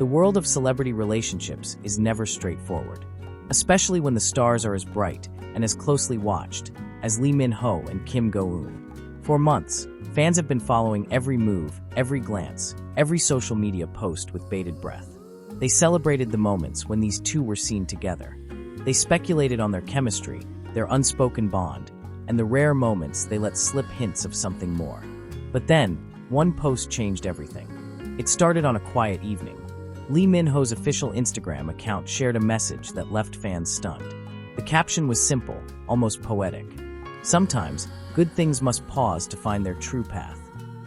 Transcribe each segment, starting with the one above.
The world of celebrity relationships is never straightforward, especially when the stars are as bright and as closely watched as Lee Min-ho and Kim Go-eun. For months, fans have been following every move, every glance, every social media post with bated breath. They celebrated the moments when these two were seen together. They speculated on their chemistry, their unspoken bond, and the rare moments they let slip hints of something more. But then, one post changed everything. It started on a quiet evening. Lee Min-ho's official Instagram account shared a message that left fans stunned. The caption was simple, almost poetic. Sometimes, good things must pause to find their true path.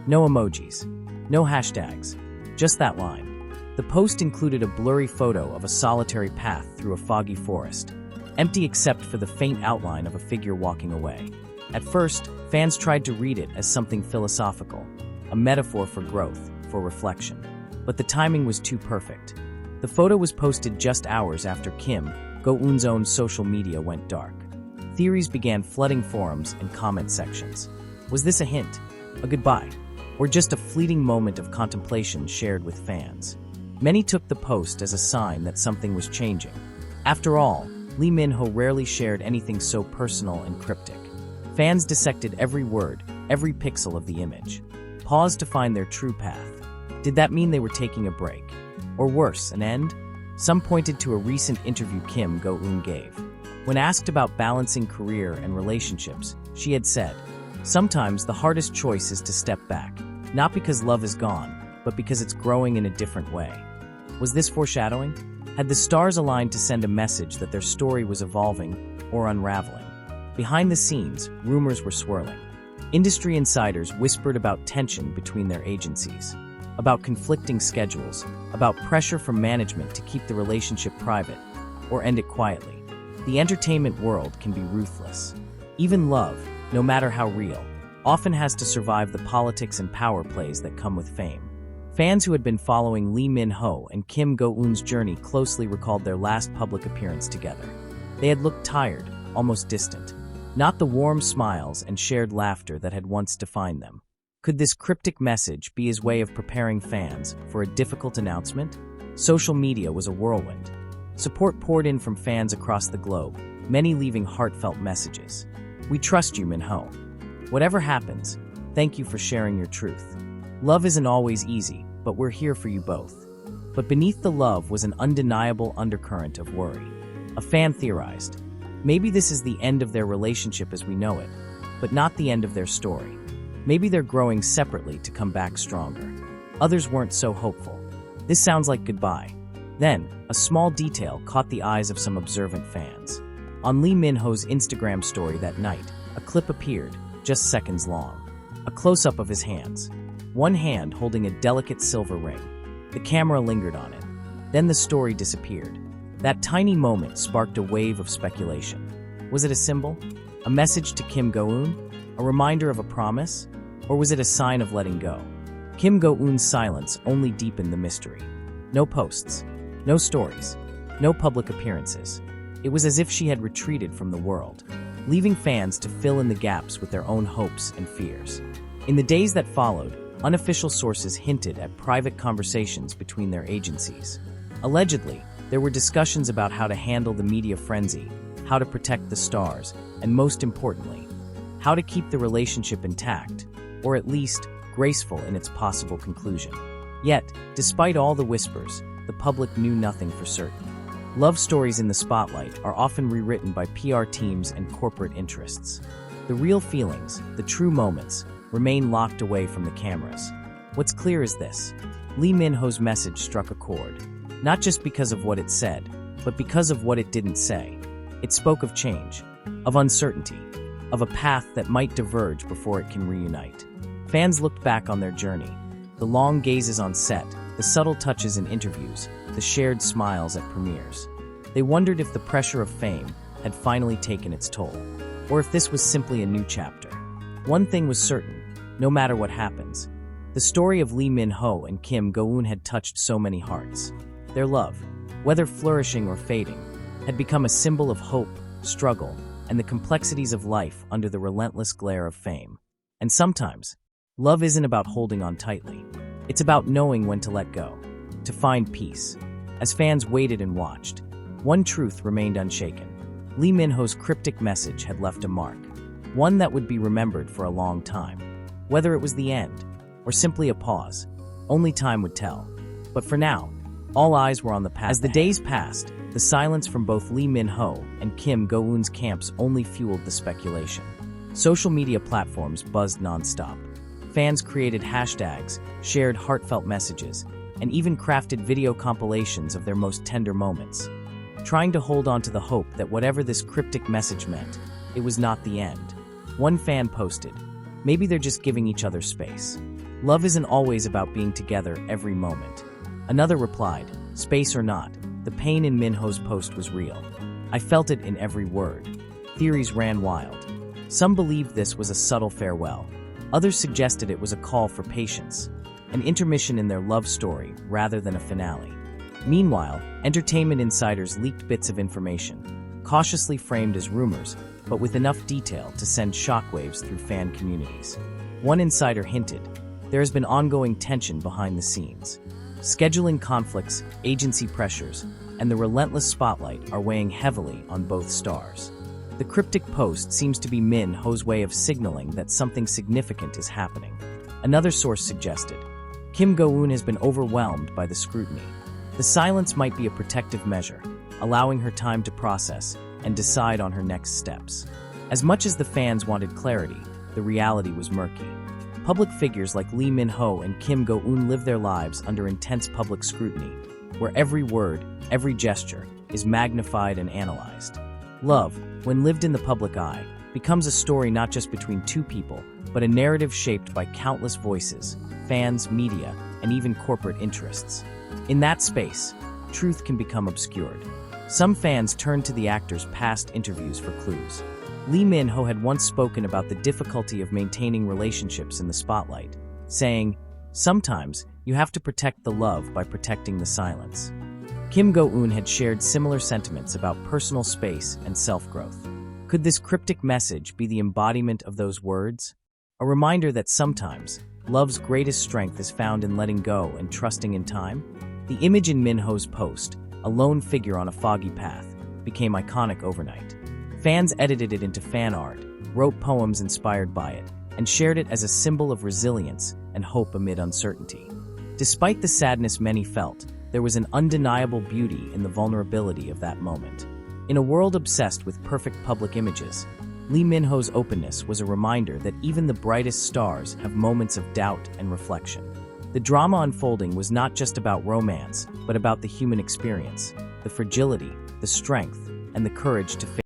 No emojis, no hashtags, just that line. The post included a blurry photo of a solitary path through a foggy forest, empty except for the faint outline of a figure walking away. At first, fans tried to read it as something philosophical, a metaphor for growth, for reflection. But the timing was too perfect. The photo was posted just hours after Kim Go-eun's own social media went dark. Theories began flooding forums and comment sections. Was this a hint, a goodbye, or just a fleeting moment of contemplation shared with fans? Many took the post as a sign that something was changing. After all, Lee Min-ho rarely shared anything so personal and cryptic. Fans dissected every word, every pixel of the image, paused to find their true path. Did that mean they were taking a break? Or worse, an end? Some pointed to a recent interview Kim Go-eun gave. When asked about balancing career and relationships, she had said, "Sometimes the hardest choice is to step back, not because love is gone, but because it's growing in a different way." Was this foreshadowing? Had the stars aligned to send a message that their story was evolving or unraveling? Behind the scenes, rumors were swirling. Industry insiders whispered about tension between their agencies, about conflicting schedules, about pressure from management to keep the relationship private or end it quietly. The entertainment world can be ruthless. Even love, no matter how real, often has to survive the politics and power plays that come with fame. Fans who had been following Lee Min-ho and Kim Go-eun's journey closely recalled their last public appearance together. They had looked tired, almost distant. Not the warm smiles and shared laughter that had once defined them. Could this cryptic message be his way of preparing fans for a difficult announcement? Social media was a whirlwind. Support poured in from fans across the globe, many leaving heartfelt messages. "We trust you, Min-ho. Whatever happens, thank you for sharing your truth. Love isn't always easy, but we're here for you both." But beneath the love was an undeniable undercurrent of worry. A fan theorized, maybe this is the end of their relationship as we know it, but not the end of their story. Maybe they're growing separately to come back stronger. Others weren't so hopeful. This sounds like goodbye. Then, a small detail caught the eyes of some observant fans. On Lee Min-ho's Instagram story that night, a clip appeared, just seconds long. A close-up of his hands. One hand holding a delicate silver ring. The camera lingered on it. Then the story disappeared. That tiny moment sparked a wave of speculation. Was it a symbol? A message to Kim Go-eun? A reminder of a promise? Or was it a sign of letting go? Kim Go-eun's silence only deepened the mystery. No posts, no stories, no public appearances. It was as if she had retreated from the world, leaving fans to fill in the gaps with their own hopes and fears. In the days that followed, unofficial sources hinted at private conversations between their agencies. Allegedly, there were discussions about how to handle the media frenzy, how to protect the stars, and most importantly, how to keep the relationship intact, or at least graceful in its possible conclusion. Yet, despite all the whispers, the public knew nothing for certain. Love stories in the spotlight are often rewritten by PR teams and corporate interests. The real feelings, the true moments, remain locked away from the cameras. What's clear is this: Lee Min-ho's message struck a chord, not just because of what it said, but because of what it didn't say. It spoke of change, of uncertainty, of a path that might diverge before it can reunite. Fans looked back on their journey, the long gazes on set, the subtle touches in interviews, the shared smiles at premieres. They wondered if the pressure of fame had finally taken its toll, or if this was simply a new chapter. One thing was certain: no matter what happens, the story of Lee Min-ho and Kim Go-eun had touched so many hearts. Their love, whether flourishing or fading, had become a symbol of hope, struggle, and the complexities of life under the relentless glare of fame. And sometimes, love isn't about holding on tightly. It's about knowing when to let go. to find peace. As fans waited and watched, one truth remained unshaken. Lee Min-ho's cryptic message had left a mark, one that would be remembered for a long time. Whether it was the end, or simply a pause, only time would tell. But for now, all eyes were on the path. As the days passed, the silence from both Lee Min-ho and Kim Go-eun's camps only fueled the speculation. Social media platforms buzzed nonstop. Fans created hashtags, shared heartfelt messages, and even crafted video compilations of their most tender moments, trying to hold on to the hope that whatever this cryptic message meant, it was not the end. One fan posted, "Maybe they're just giving each other space. Love isn't always about being together every moment." Another replied, "Space or not, the pain in Min-ho's post was real. I felt it in every word." Theories ran wild. Some believed this was a subtle farewell. Others suggested it was a call for patience, an intermission in their love story rather than a finale. Meanwhile, entertainment insiders leaked bits of information, cautiously framed as rumors, but with enough detail to send shockwaves through fan communities. One insider hinted, there has been ongoing tension behind the scenes. Scheduling conflicts, agency pressures, and the relentless spotlight are weighing heavily on both stars. The cryptic post seems to be Min-ho's way of signaling that something significant is happening. Another source suggested, Kim Go-eun has been overwhelmed by the scrutiny. The silence might be a protective measure, allowing her time to process and decide on her next steps. As much as the fans wanted clarity, the reality was murky. Public figures like Lee Min-ho and Kim Go-eun live their lives under intense public scrutiny, where every word, every gesture, is magnified and analyzed. Love, when lived in the public eye, becomes a story not just between two people, but a narrative shaped by countless voices, fans, media, and even corporate interests. In that space, truth can become obscured. Some fans turn to the actor's past interviews for clues. Lee Min-ho had once spoken about the difficulty of maintaining relationships in the spotlight, saying, "Sometimes you have to protect the love by protecting the silence." Kim Go-eun had shared similar sentiments about personal space and self-growth. Could this cryptic message be the embodiment of those words? A reminder that sometimes, love's greatest strength is found in letting go and trusting in time? The image in Min-ho's post, a lone figure on a foggy path, became iconic overnight. Fans edited it into fan art, wrote poems inspired by it, and shared it as a symbol of resilience and hope amid uncertainty. Despite the sadness many felt, there was an undeniable beauty in the vulnerability of that moment. In a world obsessed with perfect public images, Lee Min-ho's openness was a reminder that even the brightest stars have moments of doubt and reflection. The drama unfolding was not just about romance, but about the human experience, the fragility, the strength, and the courage to face